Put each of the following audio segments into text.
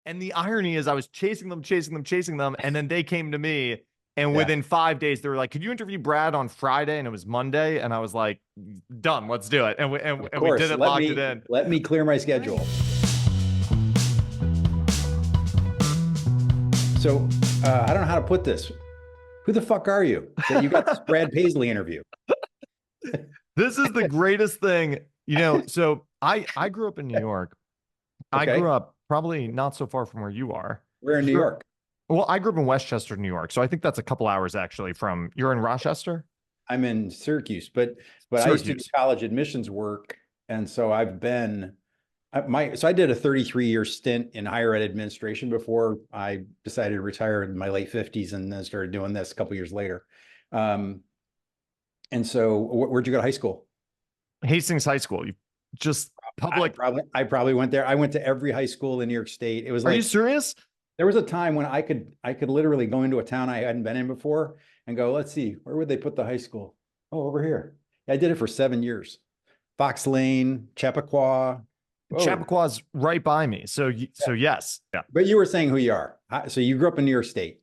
And the irony is I was chasing them. And then they came to me. And within 5 days, they were like, could you interview Brad on Friday? And it was Monday. And I was like, done, let's do it. And we did it, locked it in. Let me clear my schedule. So I don't know how to put this. Who the fuck are you? That you got this Brad Paisley interview. This is the greatest thing, so I grew up in New York. Okay. I grew up probably not so far from where you are. We're in New York. Well, I grew up in Westchester, New York. So I think that's a couple hours actually from, you're in Rochester? I'm in Syracuse, but I used to do college admissions work. And so I've been, so I did a 33-year stint in higher ed administration before I decided to retire in my late 50s and then started doing this a couple years later. And so where'd you go to high school? Hastings High School. You just public. I probably went there. I went to every high school in New York State. It was Are you serious? There was a time when I could literally go into a town I hadn't been in before and go, let's see, where would they put the high school? Oh, over here. I did it for 7 years. Fox Lane, Chappaqua. Chappaqua right by me. So yes. Yeah. But you were saying who you are. So you grew up in New York State.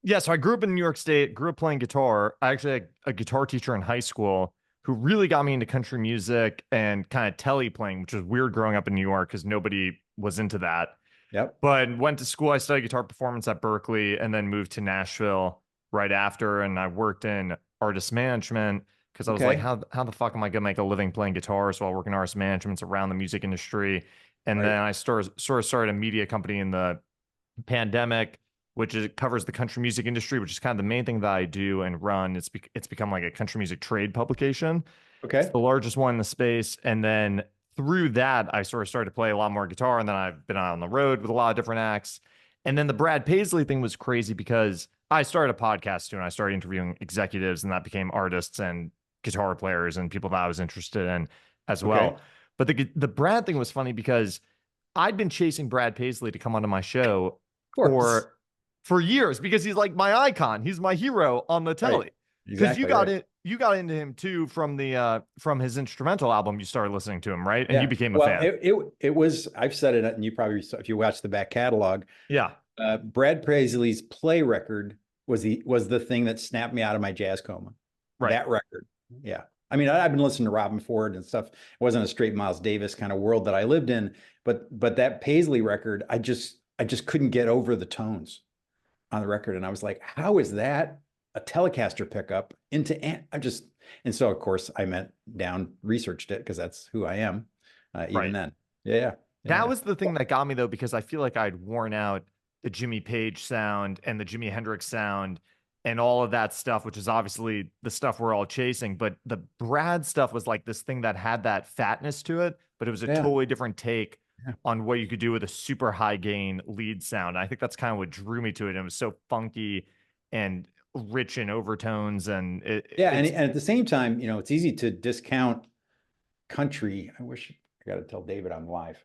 Yeah. So I grew up in New York State, grew up playing guitar. I actually had a guitar teacher in high school who really got me into country music and kind of telly playing, which was weird growing up in New York because nobody was into that. Yep. But went to school. I studied guitar performance at Berkeley and then moved to Nashville right after. And I worked in artist management because I was like, how the fuck am I going to make a living playing guitar? So I'll work in artist management around the music industry. And then I sort of started a media company in the pandemic, which covers the country music industry, which is kind of the main thing that I do and run. It's become like a country music trade publication. Okay. It's the largest one in the space. And then through that, I sort of started to play a lot more guitar, and then I've been out on the road with a lot of different acts. And then the Brad Paisley thing was crazy because I started a podcast too, and I started interviewing executives, and that became artists and guitar players and people that I was interested in as well. But the Brad thing was funny because I'd been chasing Brad Paisley to come onto my show for years because he's like my icon. He's my hero on the telly. Right. Because you got into him too from his instrumental album. You started listening to him, right? And you became a fan. It was, I've said it, and you probably, if you watch the back catalog, Brad Paisley's Play record was the thing that snapped me out of my jazz coma. Right. That record. Yeah. I mean, I've been listening to Robin Ford and stuff. It wasn't a straight Miles Davis kind of world that I lived in, but that Paisley record, I just couldn't get over the tones on the record. And I was like, how is that a Telecaster pickup into and so of course I researched it because that's who I am even then. Yeah. That was the thing that got me though, because I feel like I'd worn out the Jimmy Page sound and the Jimi Hendrix sound and all of that stuff, which is obviously the stuff we're all chasing. But the Brad stuff was like this thing that had that fatness to it, but it was a totally different take on what you could do with a super high gain lead sound. I think that's kind of what drew me to it. And it was so funky and rich in overtones and and at the same time, it's easy to discount country. I wish I got to tell David I'm live.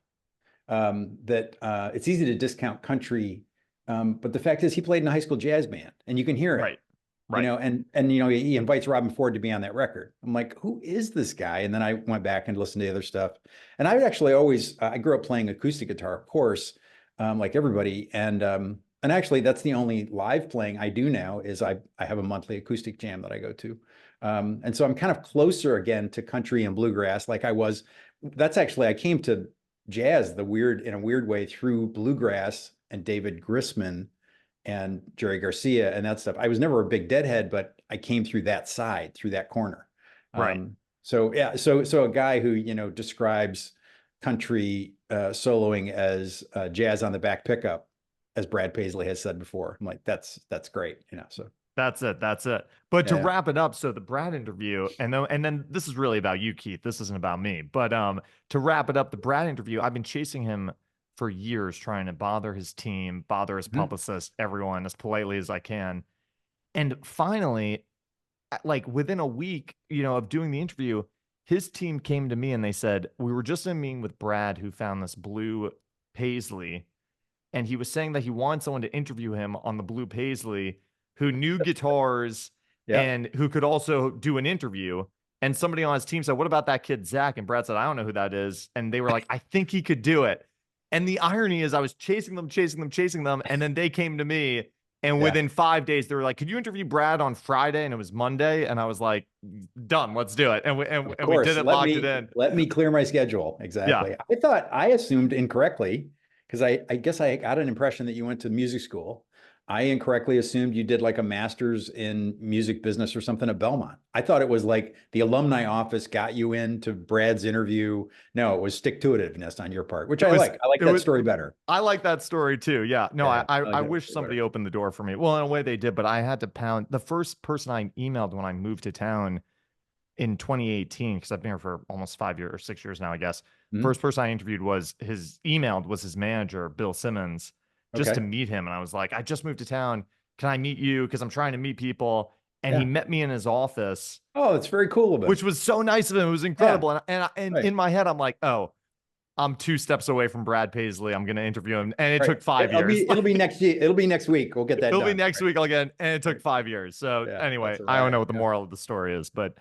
That it's easy to discount country, but the fact is he played in a high school jazz band, and you can hear it. Right. And he invites Robin Ford to be on that record. I'm like, who is this guy? And then I went back and listened to the other stuff. And I would actually always I grew up playing acoustic guitar, of course, like everybody, and actually, that's the only live playing I do now is I have a monthly acoustic jam that I go to. And so I'm kind of closer again to country and bluegrass like I was. That's actually, I came to jazz in a weird way through bluegrass and David Grisman and Jerry Garcia and that stuff. I was never a big Deadhead, but I came through that side, through that corner. Right. So a guy who, describes country soloing as jazz on the back pickup, as Brad Paisley has said before. I'm like, that's great. So that's it. But to wrap it up, so the Brad interview, and then this is really about you, Keith. This isn't about me. But to wrap it up, the Brad interview, I've been chasing him for years, trying to bother his team, bother his publicist, everyone as politely as I can. And finally, like within a week, of doing the interview, his team came to me and they said, we were just in a meeting with Brad, who found this Blue Paisley. And he was saying that he wanted someone to interview him on the Blue Paisley who knew guitars and who could also do an interview. And somebody on his team said, what about that kid, Zach? And Brad said, I don't know who that is. And they were like, I think he could do it. And the irony is I was chasing them. And then they came to me. And within 5 days, they were like, could you interview Brad on Friday? And it was Monday. And I was like, done, let's do it. And we did it, locked it in. Let me clear my schedule. Exactly. Yeah. I assumed incorrectly, because I guess I got an impression that you went to music school. I incorrectly assumed you did like a master's in music business or something at Belmont. I thought it was like the alumni office got you into Brad's interview. No, it was stick-to-itiveness on your part, which I like. I like that story better. I like that story too. Yeah. No, yeah, I wish somebody opened the door for me. Well, in a way they did, but I had to pound. The first person I emailed when I moved to town in 2018, because I've been here for almost 5 years or 6 years now, I guess. First person I interviewed was his manager, Bill Simmons, just to meet him. And I was like, I just moved to town. Can I meet you? Because I'm trying to meet people. And he met me in his office. Oh, it's very cool of him. Which was so nice of him. It was incredible. And in my head, I'm like, oh, I'm 2 steps away from Brad Paisley. I'm going to interview him. And it took 5 years. It'll be next year. It'll be next week. We'll get that done. It'll be next week again. And it took 5 years. So anyway, I don't know what the moral of the story is, but